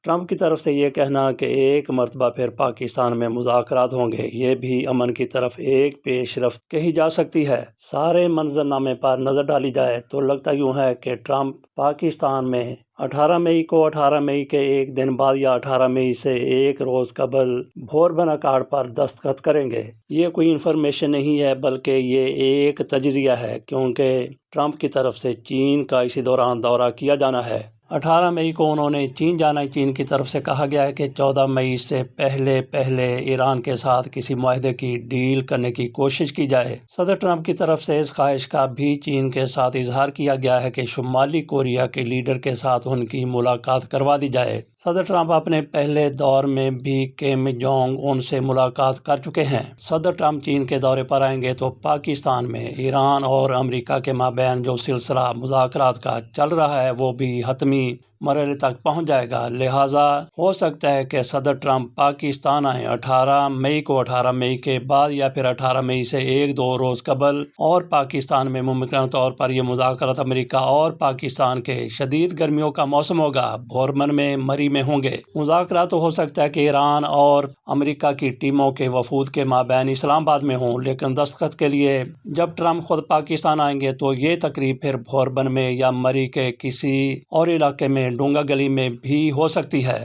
Trump کی طرف سے یہ کہنا کہ ایک مرتبہ پھر پاکستان میں مذاکرات ہوں گے، یہ بھی امن کی طرف ایک پیش رفت کہی جا سکتی ہے۔ سارے منظرنامے پر نظر ڈالی جائے تو لگتا یوں ہے کہ ٹرمپ پاکستان میں 18 مئی کے ایک دن بعد یا 18 مئی سے ایک روز قبل بھوربن اکارڈ پر دستخط کریں گے۔ یہ کوئی انفارمیشن نہیں ہے بلکہ یہ ایک تجزیہ ہے، کیونکہ ٹرمپ کی طرف سے چین کا اسی دوران دورہ کیا جانا ہے۔ 18 مئی کو انہوں نے چین جانا ہے۔ چین کی طرف سے کہا گیا ہے کہ 14 مئی سے پہلے ایران کے ساتھ کسی معاہدے کی ڈیل کرنے کی کوشش کی جائے۔ صدر ٹرمپ کی طرف سے اس خواہش کا بھی چین کے ساتھ اظہار کیا گیا ہے کہ شمالی کوریا کے لیڈر کے ساتھ ان کی ملاقات کروا دی جائے۔ صدر ٹرمپ اپنے پہلے دور میں بھی کم جونگ ان سے ملاقات کر چکے ہیں۔ صدر ٹرمپ چین کے دورے پر آئیں گے تو پاکستان میں ایران اور امریکہ کے مابین جو سلسلہ مذاکرات کا چل رہا ہے وہ بھی حتمی مرحلے تک پہنچ جائے گا، لہٰذا ہو سکتا ہے کہ صدر ٹرمپ پاکستان آئیں 18 مئی کے بعد یا پھر 18 مئی سے ایک دو روز قبل، اور پاکستان میں ممکنہ طور پر یہ مذاکرات امریکہ اور پاکستان کے شدید گرمیوں کا موسم ہوگا، بھوربن میں مری میں ہوں گے۔ مذاکرات تو ہو سکتا ہے کہ ایران اور امریکہ کی ٹیموں کے وفود کے مابین اسلام آباد میں ہوں، لیکن دستخط کے لیے جب ٹرمپ خود پاکستان آئیں گے تو یہ تقریب پھر بھوربن میں یا مری کے کسی اور علاقے میں ڈونگا گلی میں بھی ہو سکتی ہے۔